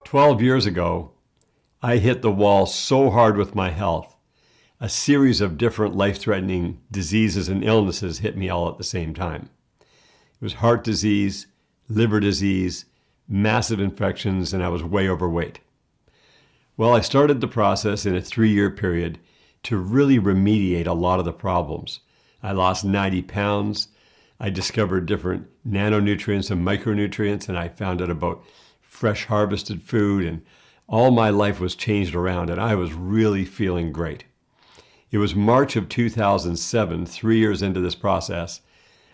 12 years ago, I hit the wall so hard with my health. A series of different life-threatening diseases and illnesses hit me all at the same time. It was heart disease, liver disease, massive infections, and I was way overweight. Well, I started the process in a 3-year period to really remediate a lot of the problems. I lost 90 pounds. I discovered different nanonutrients and micronutrients, and I found out about fresh harvested food, and all my life was changed around, and I was really feeling great. It was March of 2007, 3 years into this process.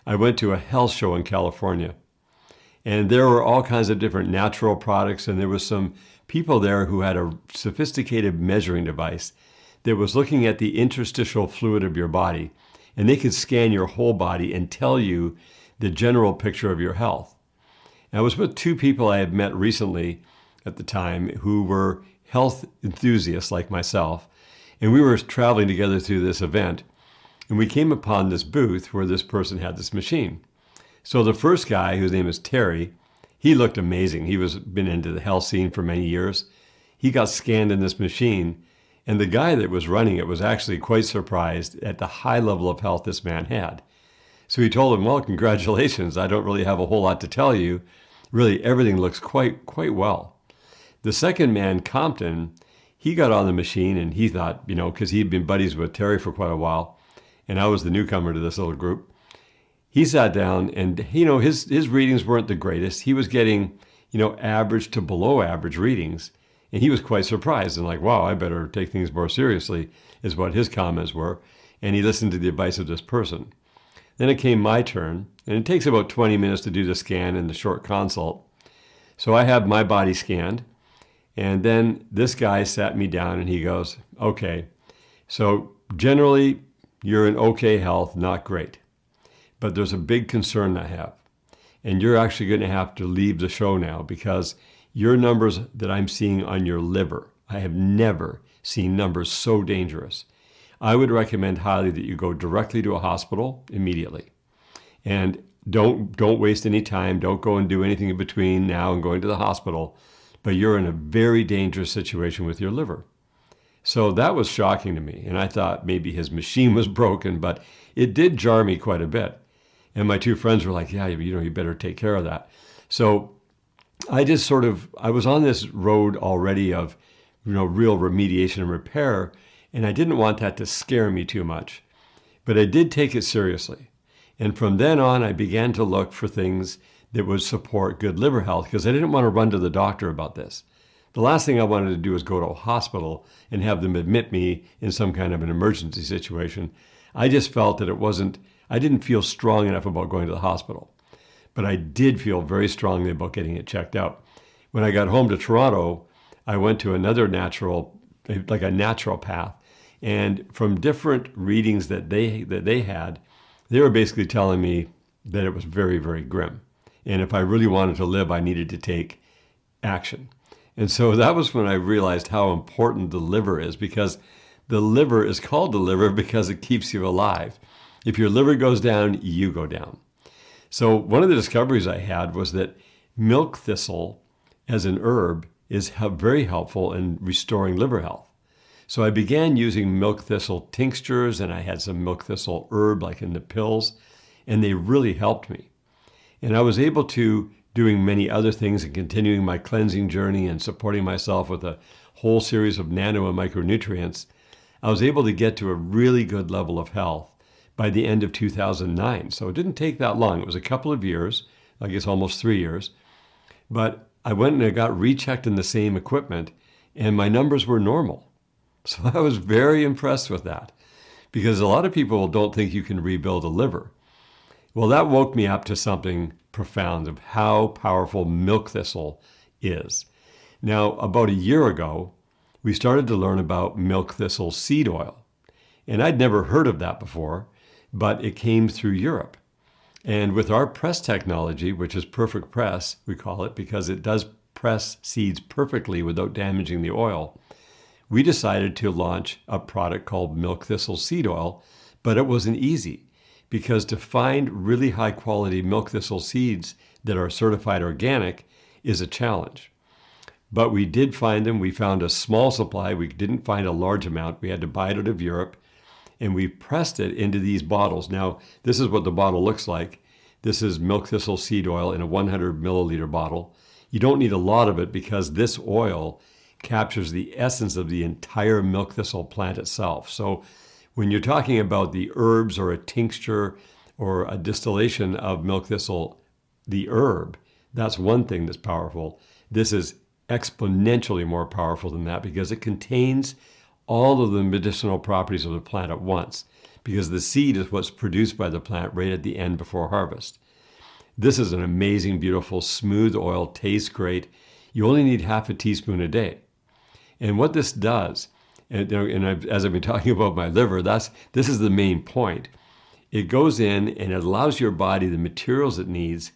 I went to a health show in California, and there were all kinds of different natural products, and there was some people there who had a sophisticated measuring device that was looking at the interstitial fluid of your body, and they could scan your whole body and tell you the general picture of your health. And I was with two people I had met recently at the time who were health enthusiasts like myself, and we were traveling together through this event, and we came upon this booth where this person had this machine. So the first guy, whose name is Terry, he looked amazing. He was been into the health scene for many years. He got scanned in this machine, and the guy that was running it was actually quite surprised at the high level of health this man had. So he told him, well, congratulations. I don't really have a whole lot to tell you. Really, everything looks quite well. The second man, Compton, he got on the machine and he thought, because he'd been buddies with Terry for quite a while, and I was the newcomer to this little group. He sat down and, his readings weren't the greatest. He was getting, average to below average readings. And he was quite surprised and like, wow, I better take things more seriously, is what his comments were. And he listened to the advice of this person. Then it came my turn, and it takes about 20 minutes to do the scan and the short consult. So I had my body scanned, and then this guy sat me down and he goes, okay, so generally you're in okay health, not great, but there's a big concern I have. And you're actually going to have to leave the show now because your numbers that I'm seeing on your liver, I have never seen numbers so dangerous. I would recommend highly that you go directly to a hospital immediately. And don't waste any time. Don't go and do anything in between now and going to the hospital. But you're in a very dangerous situation with your liver. So that was shocking to me. And I thought maybe his machine was broken, but it did jar me quite a bit. And my two friends were like, yeah, you better take care of that. So I was on this road already of, real remediation and repair, and I didn't want that to scare me too much. But I did take it seriously. And from then on, I began to look for things that would support good liver health because I didn't want to run to the doctor about this. The last thing I wanted to do was go to a hospital and have them admit me in some kind of an emergency situation. I just felt that I didn't feel strong enough about going to the hospital. But I did feel very strongly about getting it checked out. When I got home to Toronto, I went to another natural path. And from different readings that they had, they were basically telling me that it was very, very grim. And if I really wanted to live, I needed to take action. And so that was when I realized how important the liver is, because the liver is called the liver because it keeps you alive. If your liver goes down, you go down. So one of the discoveries I had was that milk thistle as an herb is very helpful in restoring liver health. So I began using milk thistle tinctures, and I had some milk thistle herb like in the pills, and they really helped me. And I was able to, doing many other things and continuing my cleansing journey and supporting myself with a whole series of nano and micronutrients, I was able to get to a really good level of health by the end of 2009. So it didn't take that long. It was a couple of years, I guess almost 3 years. But I went and I got rechecked in the same equipment, and my numbers were normal. So I was very impressed with that, because a lot of people don't think you can rebuild a liver. Well, that woke me up to something profound of how powerful milk thistle is. Now, about a year ago, we started to learn about milk thistle seed oil. And I'd never heard of that before, but it came through Europe. And with our press technology, which is perfect press, we call it, because it does press seeds perfectly without damaging the oil, we decided to launch a product called Milk Thistle Seed Oil, but it wasn't easy because to find really high quality milk thistle seeds that are certified organic is a challenge. But we did find them. We found a small supply. We didn't find a large amount. We had to buy it out of Europe, and we pressed it into these bottles. Now, this is what the bottle looks like. This is milk thistle seed oil in a 100 milliliter bottle. You don't need a lot of it because this oil captures the essence of the entire milk thistle plant itself. So when you're talking about the herbs or a tincture or a distillation of milk thistle, the herb, that's one thing that's powerful. This is exponentially more powerful than that because it contains all of the medicinal properties of the plant at once, because the seed is what's produced by the plant right at the end before harvest. This is an amazing, beautiful, smooth oil, tastes great. You only need half a teaspoon a day. And what this does, as I've been talking about my liver, this is the main point. It goes in and it allows your body the materials it needs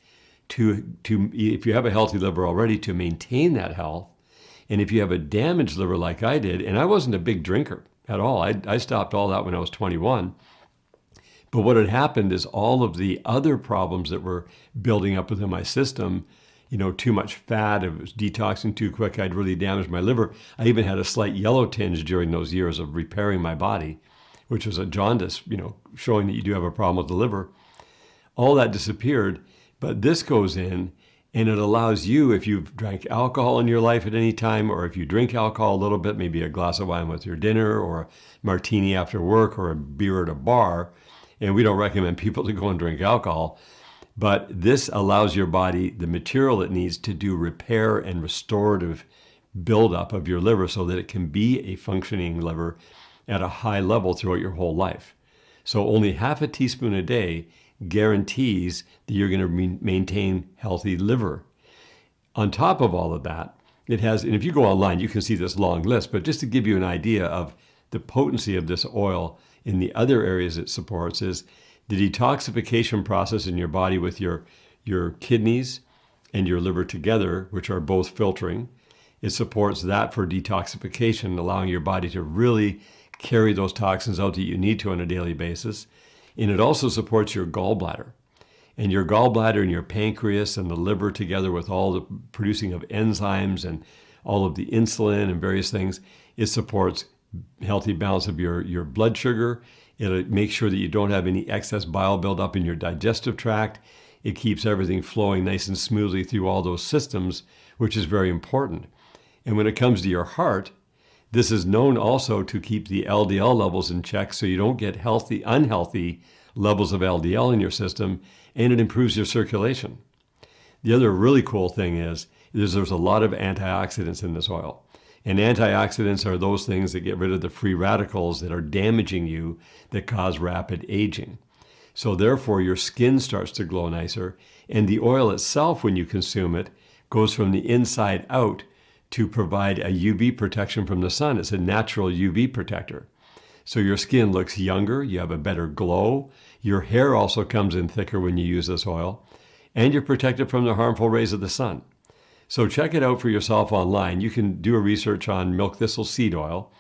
to, if you have a healthy liver already, to maintain that health. And if you have a damaged liver like I did, and I wasn't a big drinker at all. I stopped all that when I was 21. But what had happened is all of the other problems that were building up within my system, too much fat, it was detoxing too quick, I'd really damaged my liver. I even had a slight yellow tinge during those years of repairing my body, which was a jaundice, showing that you do have a problem with the liver. All that disappeared, but this goes in and it allows you, if you've drank alcohol in your life at any time, or if you drink alcohol a little bit, maybe a glass of wine with your dinner, or a martini after work, or a beer at a bar, and we don't recommend people to go and drink alcohol, but this allows your body the material it needs to do repair and restorative buildup of your liver so that it can be a functioning liver at a high level throughout your whole life. So only half a teaspoon a day guarantees that you're going to maintain healthy liver. On top of all of that, it has, and if you go online, you can see this long list, but just to give you an idea of the potency of this oil in the other areas it supports is the detoxification process in your body with your kidneys and your liver together, which are both filtering. It supports that for detoxification, allowing your body to really carry those toxins out that you need to on a daily basis. And it also supports your gallbladder. And your gallbladder and your pancreas and the liver together with all the producing of enzymes and all of the insulin and various things, it supports healthy balance of your blood sugar. It'll make sure that you don't have any excess bile buildup in your digestive tract. It keeps everything flowing nice and smoothly through all those systems, which is very important. And when it comes to your heart, this is known also to keep the LDL levels in check so you don't get unhealthy levels of LDL in your system, and it improves your circulation. The other really cool thing is there's a lot of antioxidants in this oil. And antioxidants are those things that get rid of the free radicals that are damaging you, that cause rapid aging. So therefore, your skin starts to glow nicer, and the oil itself, when you consume it, goes from the inside out to provide a UV protection from the sun. It's a natural UV protector. So your skin looks younger, you have a better glow, your hair also comes in thicker when you use this oil, and you're protected from the harmful rays of the sun. So check it out for yourself online. You can do a research on milk thistle seed oil,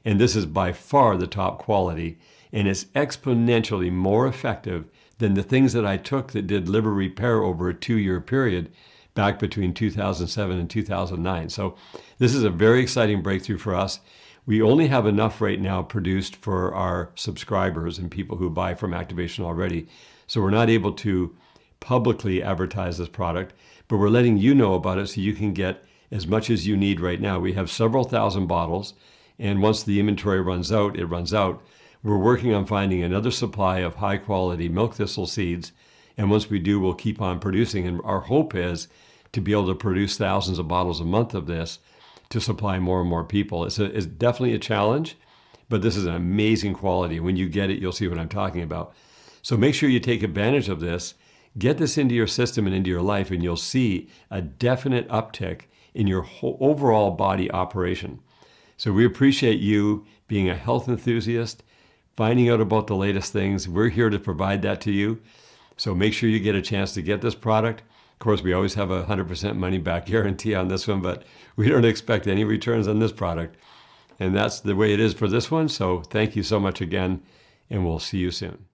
and this is by far the top quality, and it's exponentially more effective than the things that I took that did liver repair over a 2-year period back between 2007 and 2009. So this is a very exciting breakthrough for us. We only have enough right now produced for our subscribers and people who buy from Activation already. So we're not able to publicly advertise this product, but we're letting you know about it so you can get as much as you need right now. We have several thousand bottles, and once the inventory runs out, it runs out. We're working on finding another supply of high quality milk thistle seeds, and once we do, we'll keep on producing. And our hope is to be able to produce thousands of bottles a month of this to supply more and more people. It's definitely a challenge, but this is an amazing quality. When you get it, you'll see what I'm talking about. So make sure you take advantage of this. Get this into your system and into your life, and you'll see a definite uptick in your whole overall body operation. So we appreciate you being a health enthusiast, finding out about the latest things. We're here to provide that to you. So make sure you get a chance to get this product. Of course, we always have a 100% money back guarantee on this one, but we don't expect any returns on this product. And that's the way it is for this one. So thank you so much again, and we'll see you soon.